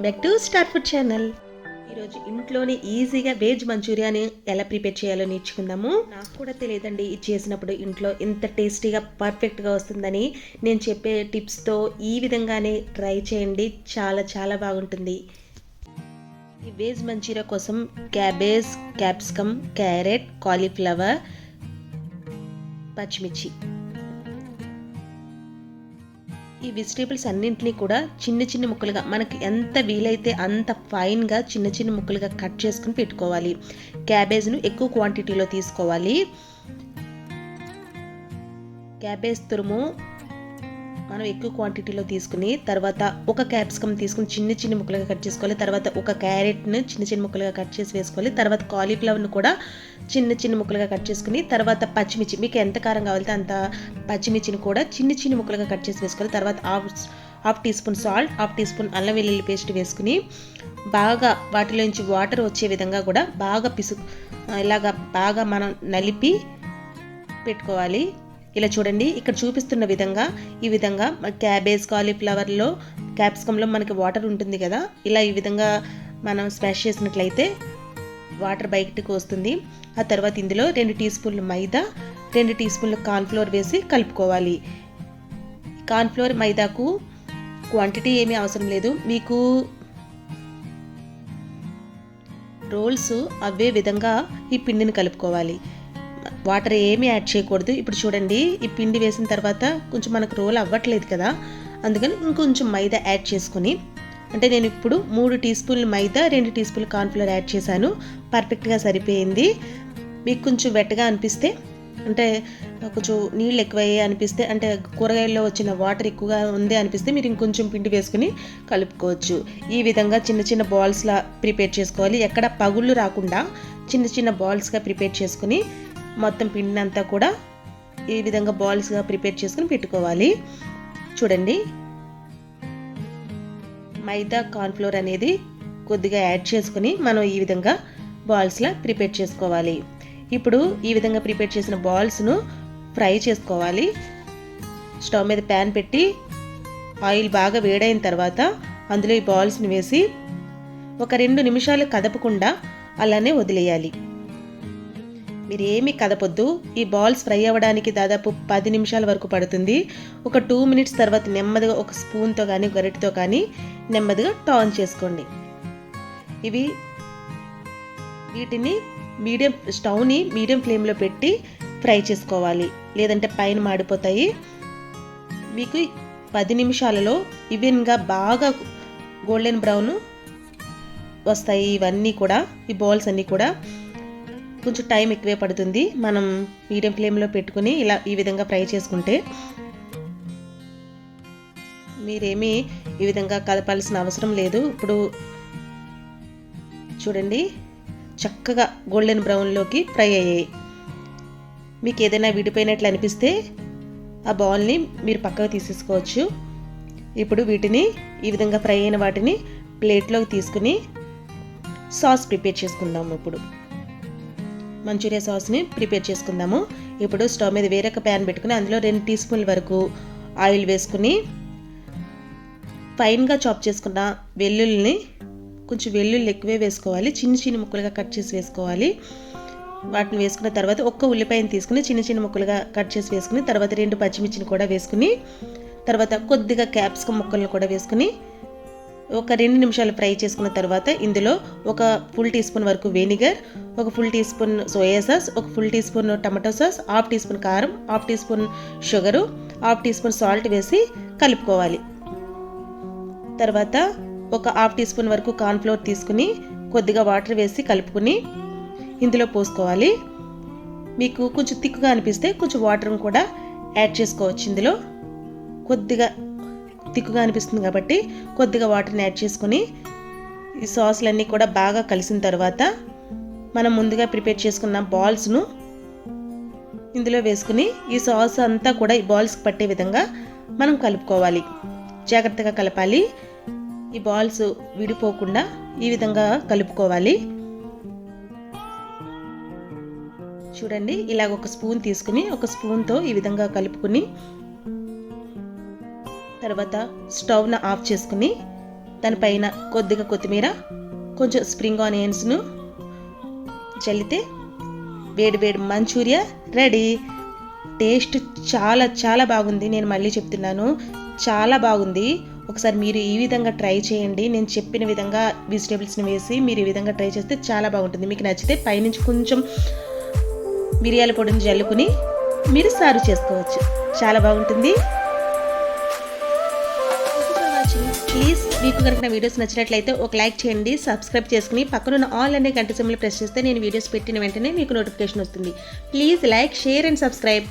Back to star food channel. ఈరోజు ఇంట్లోనే ఈజీగా వెజ్ మంచూరియాని ఎలా ప్రిపేర్ చేయాలో నేర్చుకుందాము. నాకు కూడా తెలియదండి ఇది చేసినప్పుడు ఇంట్లో ఇంత టేస్టీగా పర్ఫెక్ట్గా వస్తుందని. నేను చెప్పే టిప్స్తో ఈ విధంగానే ట్రై చేయండి, చాలా చాలా బాగుంటుంది. ఈ వెజ్ మంచూరియా కోసం క్యాబేజ్, క్యాప్సికమ్, క్యారెట్, కాలీఫ్లవర్, పచ్చిమిర్చి, ఈ వెజిటేబుల్స్ అన్నింటినీ కూడా చిన్న చిన్న ముక్కలుగా మనకి ఎంత వీలైతే అంత ఫైన్గా చిన్న చిన్న ముక్కలుగా కట్ చేసుకుని పెట్టుకోవాలి. క్యాబేజ్ను ఎక్కువ క్వాంటిటీలో తీసుకోవాలి. క్యాబేజ్ తురుము మనం ఎక్కువ క్వాంటిటీలో తీసుకుని తర్వాత ఒక క్యాప్సికమ్ తీసుకుని చిన్న చిన్న ముక్కలుగా కట్ చేసుకోవాలి. తర్వాత ఒక క్యారెట్ను చిన్న చిన్న ముక్కలుగా కట్ చేసి వేసుకోవాలి. తర్వాత కాలీఫ్లవర్ను కూడా చిన్న చిన్న ముక్కలుగా కట్ చేసుకుని తర్వాత పచ్చిమిర్చి మీకు ఎంత కారం కావాలితే అంత పచ్చిమిర్చిని కూడా చిన్న చిన్న ముక్కలుగా కట్ చేసి వేసుకోవాలి. తర్వాత half teaspoon salt, half teaspoon అల్లం వెల్లుల్లి పేస్ట్ వేసుకుని బాగా వాటిలోంచి వాటర్ వచ్చే విధంగా కూడా బాగా ఇలాగా బాగా మనం నలిపి పెట్టుకోవాలి. ఇలా చూడండి, ఇక్కడ చూపిస్తున్న విధంగా ఈ విధంగా క్యాబేజ్, కాలీఫ్లవర్లో, క్యాప్సికంలో మనకి వాటర్ ఉంటుంది కదా, ఇలా ఈ విధంగా మనం స్మాష్ చేసినట్లయితే వాటర్ బయటకు వస్తుంది. ఆ తర్వాత ఇందులో 2 టీ స్పూన్లు మైదా, 2 టీ స్పూన్లు కార్న్ఫ్లోర్ వేసి కలుపుకోవాలి. కార్న్ఫ్లోర్, మైదాకు క్వాంటిటీ ఏమీ అవసరం లేదు, మీకు రోల్స్ అవే విధంగా ఈ పిండిని కలుపుకోవాలి. వాటర్ ఏమీ యాడ్ చేయకూడదు. ఇప్పుడు చూడండి, ఈ పిండి వేసిన తర్వాత కొంచెం మనకు రోల్ అవ్వట్లేదు కదా, అందుకని ఇంకొంచెం మైదా యాడ్ చేసుకుని, అంటే నేను ఇప్పుడు 3 టీ స్పూన్లు మైదా, 2 టీ స్పూన్లు కార్న్ఫ్లోర్ యాడ్ చేశాను. పర్ఫెక్ట్గా సరిపోయింది. మీకు కొంచెం వెట్టగా అనిపిస్తే, అంటే కొంచెం నీళ్ళు ఎక్కువయ్యే అనిపిస్తే, అంటే కూరగాయల్లో వచ్చిన వాటర్ ఎక్కువగా ఉంది అనిపిస్తే మీరు ఇంకొంచెం పిండి వేసుకుని కలుపుకోవచ్చు. ఈ విధంగా చిన్న చిన్న బాల్స్లా ప్రిపేర్ చేసుకోవాలి. ఎక్కడ పగుళ్ళు రాకుండా చిన్న చిన్న బాల్స్గా ప్రిపేర్ చేసుకుని మొత్తం పిండిని అంతా కూడా ఈ విధంగా బాల్స్గా ప్రిపేర్ చేసుకుని పెట్టుకోవాలి. చూడండి, మైదా, కార్న్ఫ్లోర్ అనేది కొద్దిగా యాడ్ చేసుకుని మనం ఈ విధంగా బాల్స్లా ప్రిపేర్ చేసుకోవాలి. ఇప్పుడు ఈ విధంగా ప్రిపేర్ చేసిన బాల్స్ను ఫ్రై చేసుకోవాలి. స్టవ్ మీద ప్యాన్ పెట్టి ఆయిల్ బాగా వేడైన తర్వాత అందులో ఈ బాల్స్ని వేసి ఒక 2 నిమిషాలు కదపకుండా అలానే వదిలేయాలి. మీరు ఏమీ కదపొద్దు. ఈ బాల్స్ ఫ్రై అవ్వడానికి దాదాపు 10 నిమిషాల వరకు పడుతుంది. ఒక 2 మినిట్స్ తర్వాత నెమ్మదిగా ఒక స్పూన్తో కానీ గరిటెతో కానీ నెమ్మదిగా టర్న్ చేసుకోండి. వీటిని స్టవ్ని మీడియం ఫ్లేమ్లో పెట్టి ఫ్రై చేసుకోవాలి, లేదంటే పైన మాడిపోతాయి. మీకు 10 నిమిషాలలో ఈవెన్గా బాగా గోల్డెన్ బ్రౌన్ వస్తాయి. ఇవన్నీ కూడా, ఈ బాల్స్ అన్నీ కూడా కొంచెం టైం ఎక్కువే పడుతుంది. మనం మీడియం ఫ్లేమ్లో పెట్టుకుని ఇలా ఈ విధంగా ఫ్రై చేసుకుంటే మీరేమీ ఈ విధంగా కలపాల్సిన అవసరం లేదు. ఇప్పుడు చూడండి, చక్కగా గోల్డెన్ బ్రౌన్లోకి ఫ్రై అయ్యాయి. మీకు ఏదైనా విడిపోయినట్లు అనిపిస్తే ఆ బాల్ని మీరు పక్కకు తీసేసుకోవచ్చు. ఇప్పుడు వీటిని ఈ విధంగా ఫ్రై అయిన వాటిని ప్లేట్లోకి తీసుకుని సాస్ ప్రిపేర్ చేసుకుందాము. ఇప్పుడు మంచూరియా సాస్ని ప్రిపేర్ చేసుకుందాము. ఇప్పుడు స్టవ్ మీద వేరొక ప్యాన్ పెట్టుకుని అందులో 2 టీ స్పూన్ల వరకు ఆయిల్ వేసుకుని ఫైన్గా చాప్ చేసుకున్న వెల్లుల్లిని, కొంచెం వెల్లుల్లి ఎక్కువే వేసుకోవాలి, చిన్న చిన్న ముక్కలుగా కట్ చేసి వేసుకోవాలి. వాటిని వేసుకున్న తర్వాత ఒక్క ఉల్లిపాయను తీసుకుని చిన్న చిన్న ముక్కలుగా కట్ చేసి వేసుకుని తర్వాత 2 పచ్చిమిర్చిని కూడా వేసుకుని తర్వాత కొద్దిగా క్యాప్సికమ్ ముక్కలను కూడా వేసుకుని ఒక 2 నిమిషాలు ఫ్రై చేసుకున్న తర్వాత ఇందులో ఒక ఫుల్ టీ స్పూన్ వరకు వెనిగర్, ఒక full teaspoon soya sauce, ఒక full teaspoon tomato sauce, half teaspoon కారం, half teaspoon sugar, half teaspoon salt వేసి కలుపుకోవాలి. తర్వాత ఒక హాఫ్ టీ స్పూన్ వరకు కార్న్ఫ్లోర్ తీసుకుని కొద్దిగా వాటర్ వేసి కలుపుకుని ఇందులో పోసుకోవాలి. మీకు కొంచెం థిక్గా అనిపిస్తే కొంచెం వాటర్ని కూడా యాడ్ చేసుకోవచ్చు. ఇందులో కొద్దిగా థిక్గా అనిపిస్తుంది కాబట్టి కొద్దిగా వాటర్ని యాడ్ చేసుకుని ఈ సాస్లన్నీ కూడా బాగా కలిసిన తర్వాత మనం ముందుగా ప్రిపేర్ చేసుకున్న బాల్స్ను ఇందులో వేసుకుని ఈ సాస్ అంతా కూడా ఈ బాల్స్కి పట్టే విధంగా మనం కలుపుకోవాలి. జాగ్రత్తగా కలపాలి. ఈ బాల్స్ విడిపోకుండా ఈ విధంగా కలుపుకోవాలి. చూడండి, ఇలాగ ఒక స్పూన్ తీసుకుని ఒక స్పూన్తో ఈ విధంగా కలుపుకుని తర్వాత స్టవ్ను ఆఫ్ చేసుకుని దానిపైన కొద్దిగా కొత్తిమీర, కొంచెం స్ప్రింగ్ ఆనియన్స్ను చల్లితే వేడి వేడి మంచూరియా రెడీ. టేస్ట్ చాలా చాలా బాగుంది. నేను మళ్ళీ చెప్తున్నాను, చాలా బాగుంది. ఒకసారి మీరు ఈ విధంగా ట్రై చేయండి. నేను చెప్పిన విధంగా వెజిటేబుల్స్ని వేసి మీరు ఈ విధంగా ట్రై చేస్తే చాలా బాగుంటుంది. మీకు నచ్చితే పైనుంచి కొంచెం మిరియాల పొడిని జల్లుకుని మీరు సర్వ్ చేసుకోవచ్చు. చాలా బాగుంటుంది. ప్లీజ్ మీకు కనుక నా వీడియోస్ నచ్చినట్లయితే ఒక లైక్ చేయండి, సబ్స్క్రైబ్ చేసుకుని పక్కనున్న ఆల్ అనే గంట సింబల్ ప్రెస్ చేస్తే నేను వీడియోస్ పెట్టిన వెంటనే మీకు నోటిఫికేషన్ వస్తుంది. Please like, share and subscribe.